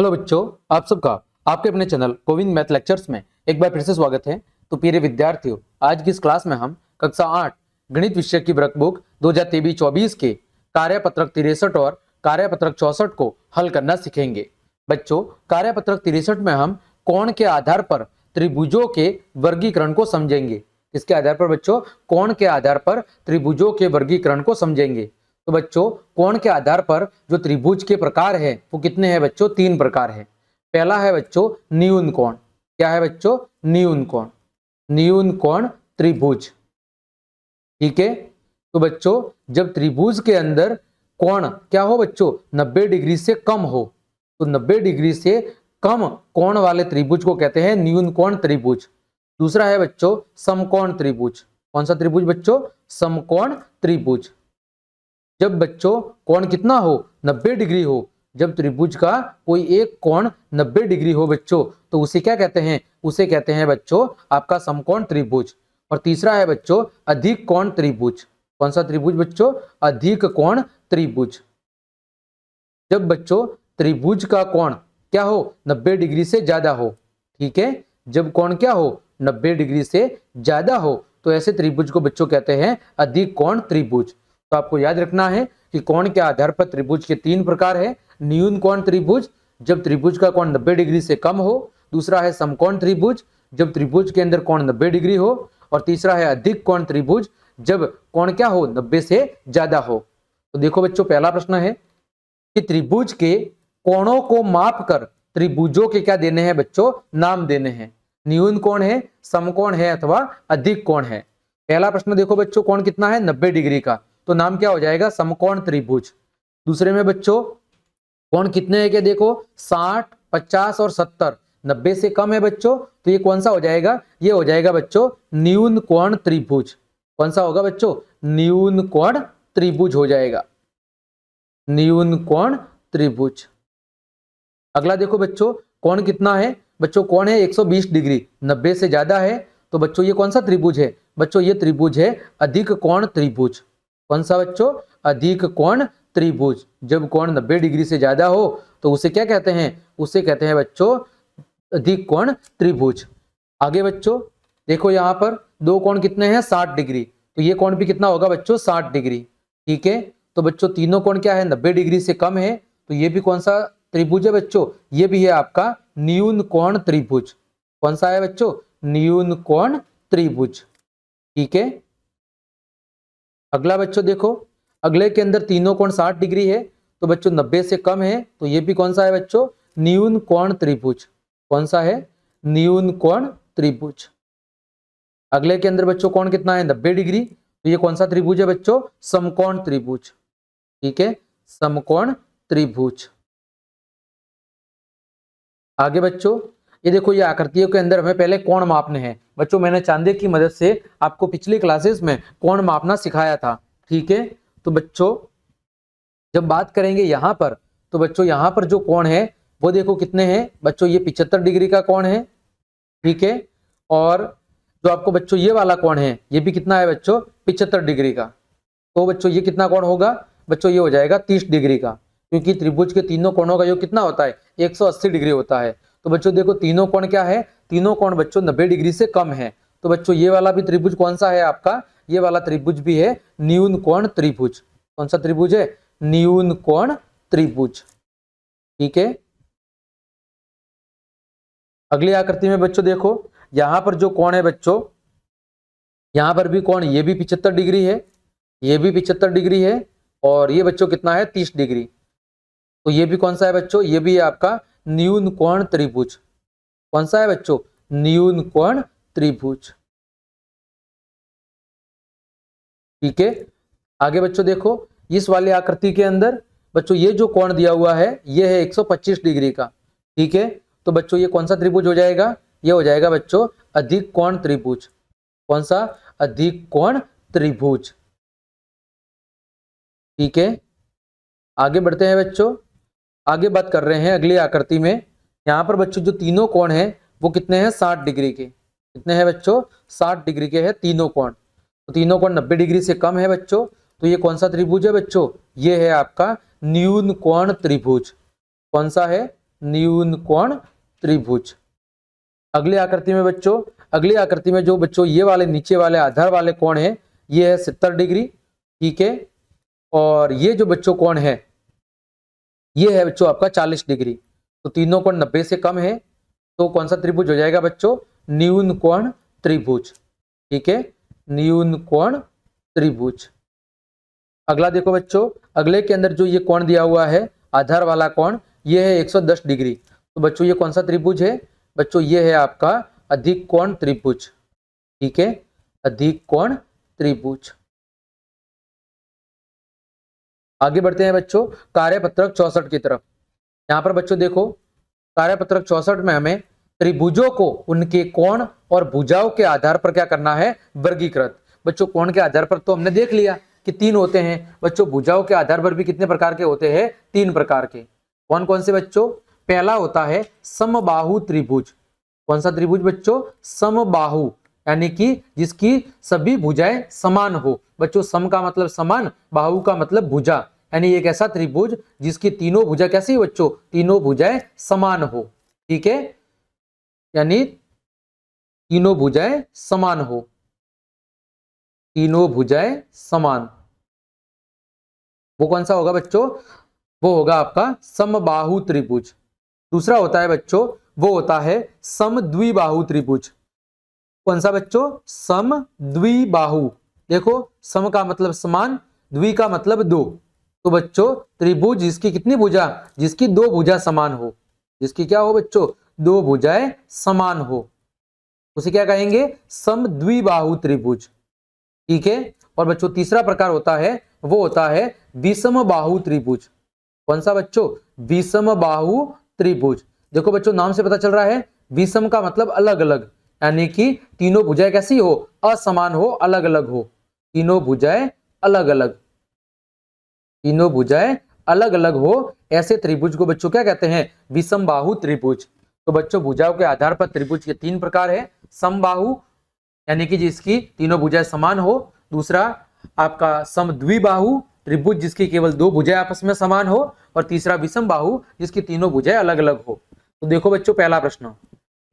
Hello बच्चों, आप सबका आपके अपने चैनल गोविंद मैथ लेक्चर्स में एक बार फिर से स्वागत है। तो प्रिय विद्यार्थियों, आज की इस क्लास में हम कक्षा 8 गणित विषय की वर्कबुक 2023-24 के कार्यपत्रक 63 और कार्यपत्रक 64 को हल करना सीखेंगे। बच्चों, कार्यपत्रक 63 में हम कोण के आधार पर त्रिभुजों के वर्गीकरण को समझेंगे। इसके आधार पर बच्चों कोण के आधार पर त्रिभुजों के वर्गीकरण को समझेंगे। तो बच्चों, कोण के आधार पर जो त्रिभुज के प्रकार है वो कितने हैं बच्चों? 3 प्रकार है। पहला है बच्चों न्यून कोण। क्या है बच्चों? न्यून कोण। न्यून कोण त्रिभुज। ठीक है। तो बच्चों, जब त्रिभुज के अंदर कोण क्या हो बच्चों? 90 डिग्री से कम हो, तो 90 डिग्री से कम कोण वाले त्रिभुज को कहते हैं न्यून कोण त्रिभुज। दूसरा है बच्चों समकोण त्रिभुज। कौन सा त्रिभुज बच्चों? समकोण त्रिभुज। जब बच्चों कोण कितना हो? 90 डिग्री हो। जब त्रिभुज का कोई एक कोण 90 डिग्री हो बच्चों, तो उसे क्या कहते हैं? उसे कहते हैं बच्चों आपका समकोण त्रिभुज। और तीसरा है बच्चों अधिक कोण त्रिभुज। कौन सा त्रिभुज बच्चों? अधिक कोण त्रिभुज। जब बच्चों त्रिभुज का कोण क्या हो? 90 डिग्री से ज्यादा हो। ठीक है। जब कोण क्या हो? 90 डिग्री से ज्यादा हो, तो ऐसे त्रिभुज को बच्चों कहते हैं अधिक कोण त्रिभुज। तो आपको याद रखना है कि कोण के आधार पर त्रिभुज के 3 प्रकार है। न्यून कोण त्रिभुज, जब त्रिभुज का कोण 90 डिग्री से कम हो। दूसरा है समकोण त्रिभुज, जब त्रिभुज के अंदर कोण 90 डिग्री हो। और तीसरा है अधिक कोण त्रिभुज, जब कोण क्या हो? 90 से ज्यादा हो। तो देखो बच्चों, पहला प्रश्न है कि त्रिभुज के कोणों को माप कर त्रिभुजों के क्या देने हैं बच्चों? नाम देने हैं। न्यून कोण है, समकोण है अथवा अधिक कोण है। पहला प्रश्न देखो बच्चों, कोण कितना है? 90 डिग्री का, तो नाम क्या हो जाएगा? समकोण त्रिभुज। दूसरे में बच्चों कोण कितने हैं? क्या देखो 60, 50 और 70। 90 से कम है बच्चों, तो ये कौन सा हो जाएगा? ये हो जाएगा बच्चों न्यून कोण त्रिभुज। कौन सा होगा बच्चों? न्यून कोण त्रिभुज हो जाएगा। न्यून कोण त्रिभुज। अगला देखो बच्चों, कोण कितना है बच्चों? कोण है 120 डिग्री, 90 से ज्यादा है। तो बच्चों ये कौन सा त्रिभुज है बच्चों? ये त्रिभुज है अधिक कोण त्रिभुज। कौन सा बच्चों? अधिक कोण त्रिभुज। जब कोण 90 डिग्री से ज्यादा हो, तो उसे क्या कहते हैं? उसे कहते हैं बच्चों अधिक कोण त्रिभुज। आगे बच्चों देखो, यहां पर दो कोण कितने हैं? 60 डिग्री। तो ये कोण भी कितना होगा बच्चों? 60 डिग्री। ठीक है। तो बच्चों तीनों कोण क्या है? 90 डिग्री से कम है। तो ये भी कौन सा त्रिभुज है बच्चों? ये भी है आपका न्यून कोण त्रिभुज। कौन सा है बच्चों? न्यून कोण त्रिभुज। ठीक है। अगला बच्चों देखो, अगले के अंदर तीनों कोण 60 डिग्री है, तो बच्चों 90 से कम है। तो ये भी कौन सा है बच्चों? न्यून कोण त्रिभुज। कौन सा है? न्यून कोण त्रिभुज। अगले के अंदर बच्चों कोण कितना है? 90 डिग्री। तो ये कौन सा त्रिभुज है बच्चों? समकोण त्रिभुज। ठीक है, समकोण त्रिभुज। आगे बच्चों ये देखो, ये आकृतियों के अंदर हमें पहले कोण मापने हैं बच्चों। मैंने चांदे की मदद से आपको पिछली क्लासेस में कोण मापना सिखाया था। ठीक है। तो बच्चों जब बात करेंगे यहां पर, तो बच्चों यहां पर जो कोण है वो देखो कितने हैं बच्चों? ये 75 डिग्री का कोण है। ठीक है। और जो आपको बच्चों ये वाला कोण है, ये भी कितना है बच्चों? 75 डिग्री का। तो बच्चों ये कितना कोण होगा बच्चों? ये हो जाएगा 30 डिग्री का, क्योंकि त्रिभुज के तीनों कोणों का योग कितना होता है? 180 डिग्री होता है। तो बच्चों देखो तीनों कोण क्या है? तीनों कोण बच्चों 90 डिग्री से कम है। तो बच्चों ये वाला भी त्रिभुज कौन सा है आपका? ये वाला त्रिभुज भी है न्यून कोण त्रिभुज। कौन सा त्रिभुज है? न्यून कोण त्रिभुज। ठीक है। अगली आकृति में बच्चों देखो, यहां पर जो कोण है बच्चों, यहां पर भी कोण ये भी 75 डिग्री है, ये भी 75 डिग्री है, और ये बच्चों कितना है? 30 डिग्री। तो ये भी कौन सा है बच्चों? ये भी है आपका न्यून कोण त्रिभुज। कौन सा है बच्चों? न्यून कोण त्रिभुज। ठीक है। आगे बच्चों देखो, इस वाली आकृति के अंदर बच्चों ये जो कोण दिया हुआ है ये है 125 डिग्री का। ठीक है। तो बच्चों ये कौन सा त्रिभुज हो जाएगा? ये हो जाएगा बच्चों अधिक कोण त्रिभुज। कौन सा? अधिक कोण त्रिभुज। ठीक है। आगे बढ़ते हैं बच्चों, आगे बात कर रहे हैं अगली आकृति में। यहां पर बच्चों जो तीनों कोण हैं वो कितने हैं? 60 डिग्री के। कितने हैं बच्चों? 60 डिग्री के हैं तीनों कोण। तो तीनों कोण 90 डिग्री से कम है बच्चों। तो ये कौन सा त्रिभुज है बच्चों? ये है आपका न्यून कोण त्रिभुज। कौन सा है? न्यून कोण त्रिभुज। अगली आकृति में बच्चों, अगली आकृति में जो बच्चों ये वाले नीचे वाले आधार वाले कोण है, ये है 70 डिग्री, ठीक है। और ये जो बच्चों कोण है, ये है बच्चों आपका 40 डिग्री। तो तीनों कोण 90 से कम है, तो कौन सा त्रिभुज हो जाएगा बच्चों? न्यून कोण त्रिभुज, ठीक है, न्यून कोण त्रिभुज। अगला देखो बच्चों, अगले के अंदर जो ये कोण दिया हुआ है आधार वाला कोण, ये है 110 डिग्री। तो बच्चों ये कौन सा त्रिभुज है? बच्चों ये है आपका अधिक कोण त्रिभुज, ठीक है, अधिक कोण त्रिभुज। आगे बढ़ते हैं बच्चों कार्यपत्रक 64 की तरफ। यहाँ पर बच्चों देखो, कार्यपत्रक 64 में हमें त्रिभुजों को उनके कोण और भुजाओं के आधार पर क्या करना है? वर्गीकृत। बच्चों कोण के आधार पर तो हमने देख लिया कि 3 होते हैं। बच्चों भुजाओं के आधार पर भी कितने प्रकार के होते हैं? 3 प्रकार के। कौन कौन से बच्चों? पहला होता है समबाहु त्रिभुज। कौन सा त्रिभुज बच्चों? समबाहु, यानी कि जिसकी सभी भुजाएं समान हो। बच्चों सम का मतलब समान, बाहु का मतलब भुजा, यानी एक ऐसा त्रिभुज जिसकी तीनों भुजा कैसी हो बच्चों? तीनों भुजाएं समान हो, ठीक है, यानी तीनों भुजाएं समान हो, तीनों भुजाएं समान। वो कौन सा होगा बच्चों? वो होगा आपका समबाहु त्रिभुज। दूसरा होता है बच्चों, वो होता है समद्विबाहु त्रिभुज। कौन सा बच्चों? समद्विबाहु। देखो सम का मतलब समान, द्वि का मतलब दो। तो बच्चों त्रिभुज जिसकी कितनी भुजा? जिसकी 2 भुजा समान हो। जिसकी क्या हो बच्चों? 2 भुजाएं समान हो, उसे क्या कहेंगे? समद्विबाहु त्रिभुज, ठीक है। और बच्चों तीसरा प्रकार होता है, वो होता है विषमबाहु त्रिभुज। कौन सा बच्चों? विषमबाहु त्रिभुज। देखो बच्चों नाम से पता चल रहा है, विषम का मतलब अलग अलग, यानी कि तीनों भुजाएं कैसी हो? असमान हो, अलग अलग हो। तीनों भुजाएं अलग अलग, तीनों भुजाएं अलग अलग हो, ऐसे त्रिभुज को बच्चों क्या कहते हैं? विषमबाहु त्रिभुज। तो बच्चों भुजाओं के आधार पर त्रिभुज के 3 प्रकार है। समबाहु यानी कि जिसकी तीनों भुजाएं समान हो। दूसरा आपका समद्विबाहु त्रिभुज जिसकी केवल 2 भुजाएं आपस में समान हो। और तीसरा विषमबाहु जिसकी तीनों भुजाएं अलग अलग हो। तो देखो बच्चों पहला प्रश्न,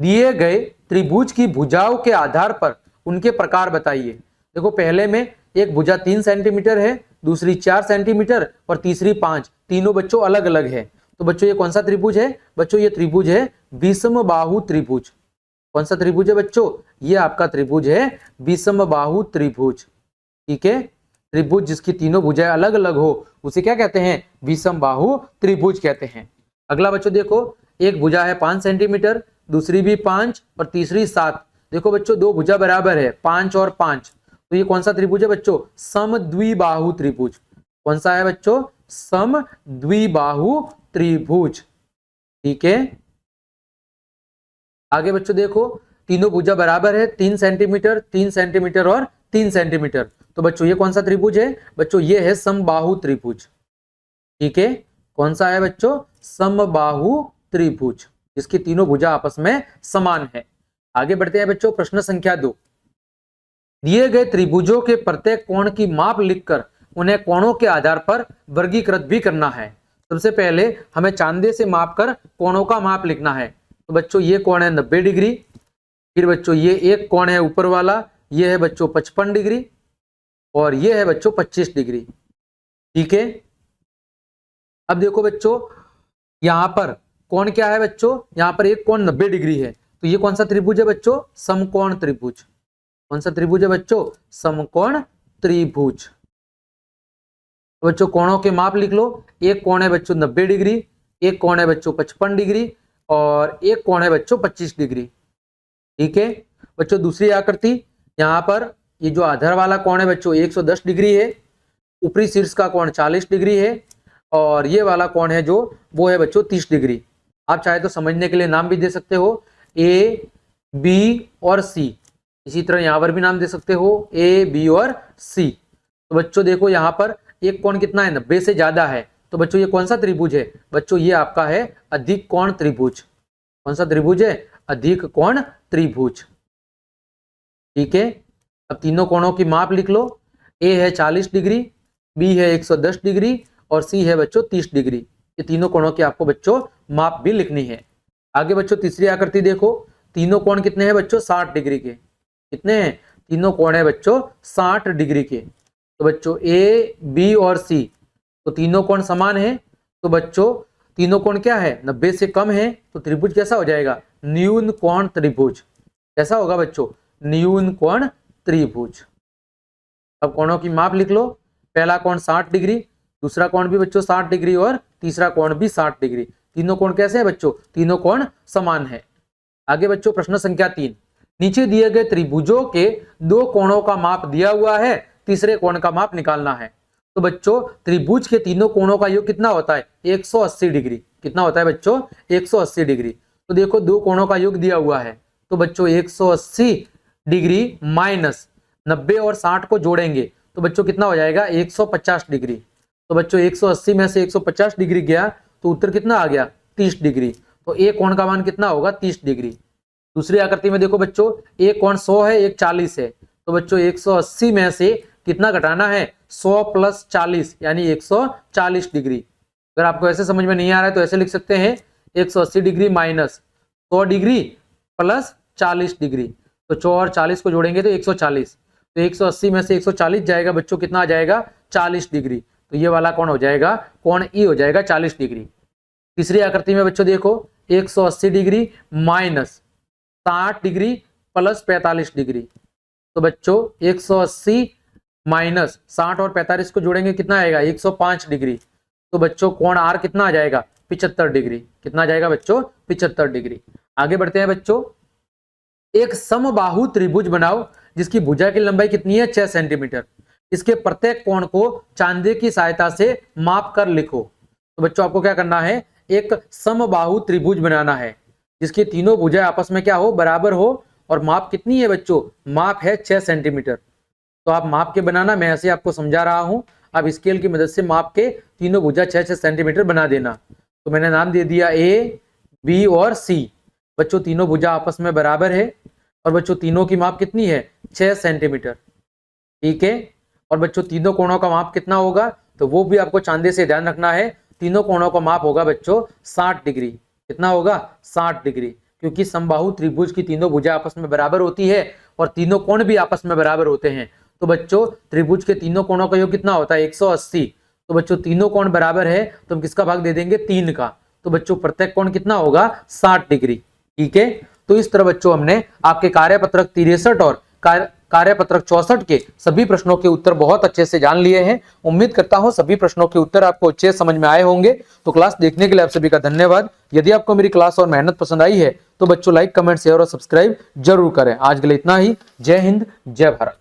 दिए गए त्रिभुज की भुजाओं के आधार पर उनके प्रकार बताइए। देखो पहले में एक भुजा 3 सेंटीमीटर है, दूसरी 4 सेंटीमीटर और तीसरी 5, तीनों बच्चों अलग अलग है। तो बच्चों ये कौन सा त्रिभुज है? बच्चों ये त्रिभुज है विषमबाहु त्रिभुज। कौन सा त्रिभुज है बच्चों? ये आपका त्रिभुज है विषमबाहु त्रिभुज, ठीक है। त्रिभुज जिसकी तीनों भुजाएं अलग अलग हो उसे क्या कहते हैं? विषमबाहु त्रिभुज कहते हैं। अगला बच्चों देखो, एक भुजा है 5 सेंटीमीटर, दूसरी भी 5 और तीसरी 7। देखो बच्चों 2 भुजा बराबर है, 5 और 5। तो ये कौन सा त्रिभुज है बच्चों? समद्विबाहु त्रिभुज। कौन सा है बच्चों? समद्विबाहु त्रिभुज, ठीक है। आगे बच्चों देखो, तीनों भुजा बराबर है, 3 सेंटीमीटर, 3 सेंटीमीटर और 3 सेंटीमीटर। तो बच्चों ये कौन सा त्रिभुज है? बच्चों ये है समबाहु त्रिभुज, ठीक है। कौन सा है बच्चों? समबाहु त्रिभुज जिसकी तीनों भुजा आपस में समान है। आगे बढ़ते हैं बच्चों, प्रश्न संख्या 2। दिए गए त्रिभुजों के प्रत्येक कोण की माप लिखकर उन्हें कोणों के आधार पर वर्गीकृत भी करना है। सबसे पहले हमें चांदे से मापकर कोणों का माप लिखना है। तो बच्चों ये कोण है 90 डिग्री, फिर बच्चों ये एक कोण है ऊपर वाला, ये है बच्चों 55 डिग्री और ये है बच्चों 25 डिग्री, ठीक है। अब देखो बच्चों यहां पर कोण क्या है बच्चों? यहां पर एक कोण 90 डिग्री है, तो ये कौन सा त्रिभुज है बच्चों? समकोण त्रिभुज। कौन सा त्रिभुज है बच्चों? समकोण त्रिभुज। तो बच्चों कोणों के माप लिख लो। एक कोण है बच्चों 90 डिग्री, एक कोण है बच्चों 55 डिग्री और एक कोण है बच्चों 25 डिग्री, ठीक है। बच्चों दूसरी आकृति, यहाँ पर ये जो आधार वाला कोण है बच्चों 110 डिग्री है, ऊपरी शीर्ष का कोण 40 डिग्री है और ये वाला कोण है जो वो है बच्चों 30 डिग्री। आप चाहे तो समझने के लिए नाम भी दे सकते हो, ए, बी और सी। इसी तरह यहाँ पर भी नाम दे सकते हो, ए, बी और सी। तो बच्चों देखो यहाँ पर एक कोण कितना है? 90 से ज्यादा है। तो बच्चों ये कौन सा त्रिभुज है? बच्चों ये आपका है अधिक कोण त्रिभुज। कौन सा त्रिभुज है? अधिक कोण त्रिभुज, ठीक है। अब तीनों कोणों की माप लिख लो। ए है 40 डिग्री, बी है 110 डिग्री और सी है बच्चों 30 डिग्री। ये तीनों कोणों की आपको बच्चों माप भी लिखनी है। आगे बच्चों तीसरी आकृति देखो, तीनों कोण कितने हैं बच्चों 60 डिग्री के। कितने हैं? तीनों कोण है बच्चों 60 डिग्री के। तो बच्चों ए बी और सी, तो तीनों कोण समान है। तो बच्चों तीनों कोण क्या है 90 से कम है, तो त्रिभुज कैसा हो जाएगा? न्यून कोण त्रिभुज। कैसा होगा बच्चों? न्यून कोण त्रिभुज। अब कोणों की माप लिख लो, पहला कोण 60 डिग्री, दूसरा कोण भी बच्चों 60 डिग्री और तीसरा कोण भी 60 डिग्री। तीनों कोण कैसे है बच्चों? तीनों कोण समान है। आगे बच्चों प्रश्न संख्या 3, नीचे दिए गए त्रिभुजों के दो कोणों का माप दिया हुआ है, तीसरे कोण का माप निकालना है। तो बच्चों त्रिभुज के तीनों कोणों का योग कितना होता है? 180 डिग्री। कितना होता है बच्चों? 180 डिग्री। तो देखो दो कोणों का योग दिया हुआ है, तो बच्चों 180 डिग्री माइनस 90 और 60 को जोड़ेंगे तो बच्चों कितना हो जाएगा? 150 डिग्री। तो बच्चों 180 में से 150 डिग्री गया तो उत्तर कितना आ गया? 30 डिग्री। तो एक कोण का मान कितना होगा? 30 डिग्री। दूसरी आकृति में देखो बच्चों, एक कोण 100 है, एक 40 है। तो बच्चों 180 में से कितना घटाना है? 100 प्लस 40 यानी 140 डिग्री। अगर आपको ऐसे समझ में नहीं आ रहा है तो ऐसे लिख सकते हैं 180 degree minus 100 degree plus 40 degree. तो 100 और 40 को जोड़ेंगे तो 140। तो 180 में से 140 जाएगा बच्चों, कितना आ जाएगा? 40 डिग्री। तो ये वाला कौन हो जाएगा? कोण ई हो जाएगा 40 डिग्री। तीसरी आकृति में बच्चों देखो, 180 degree minus 60 degree plus 45 degree. तो बच्चों 180 माइनस 60 और 45 को जोड़ेंगे कितना आएगा? 105 डिग्री। तो बच्चों कोण आर कितना आ जाएगा? 75 डिग्री। कितना आ जाएगा बच्चों? 75 डिग्री। आगे बढ़ते हैं बच्चों, एक समबाहु त्रिभुज बनाओ जिसकी भुजा की लंबाई कितनी है? 6 सेंटीमीटर। इसके प्रत्येक कोण को चांदे की सहायता से माप कर लिखो। तो बच्चों आपको क्या करना है? एक समबाहु त्रिभुज बनाना है जिसकी तीनों भुजाएं आपस में क्या हो? बराबर हो। और माप कितनी है बच्चों? माप है 6 सेंटीमीटर। तो आप माप के बनाना, मैं ऐसे आपको समझा रहा हूं, आप स्केल की मदद से माप के तीनों भुजा 6-6 सेंटीमीटर बना देना। तो मैंने नाम दे दिया ए बी और सी। बच्चों तीनों भुजा आपस में बराबर है और बच्चों तीनों की माप कितनी है? 6 सेंटीमीटर। ठीक है। और बच्चों तीनों कोणों का माप कितना होगा? तो वो भी आपको चांदे से ध्यान रखना है। तीनों कोणों का माप होगा बच्चों 60 डिग्री। कितना होगा? 60 डिग्री। क्योंकि समबाहु त्रिभुज की तीनों भुजा आपस में बराबर होती है और तीनों कोण भी आपस में बराबर होते हैं। तो बच्चों त्रिभुज के तीनों कोणों का योग कितना होता है? 180। तो बच्चों तीनों कोण बराबर है तो हम किसका भाग दे देंगे? 3 का। तो बच्चों प्रत्येक कोण कितना होगा? 60 डिग्री। ठीक है। तो इस तरह बच्चों हमने आपके कार्यपत्रक 63 और कार्यपत्रक 64 के सभी प्रश्नों के उत्तर बहुत अच्छे से जान लिए हैं। उम्मीद करता हूं सभी प्रश्नों के उत्तर आपको अच्छे समझ में आए होंगे। तो क्लास देखने के लिए आप सभी का धन्यवाद। यदि आपको मेरी क्लास और मेहनत पसंद आई है तो बच्चों लाइक, कमेंट, शेयर और सब्सक्राइब जरूर करें। आज के लिए इतना ही। जय हिंद, जय भारत।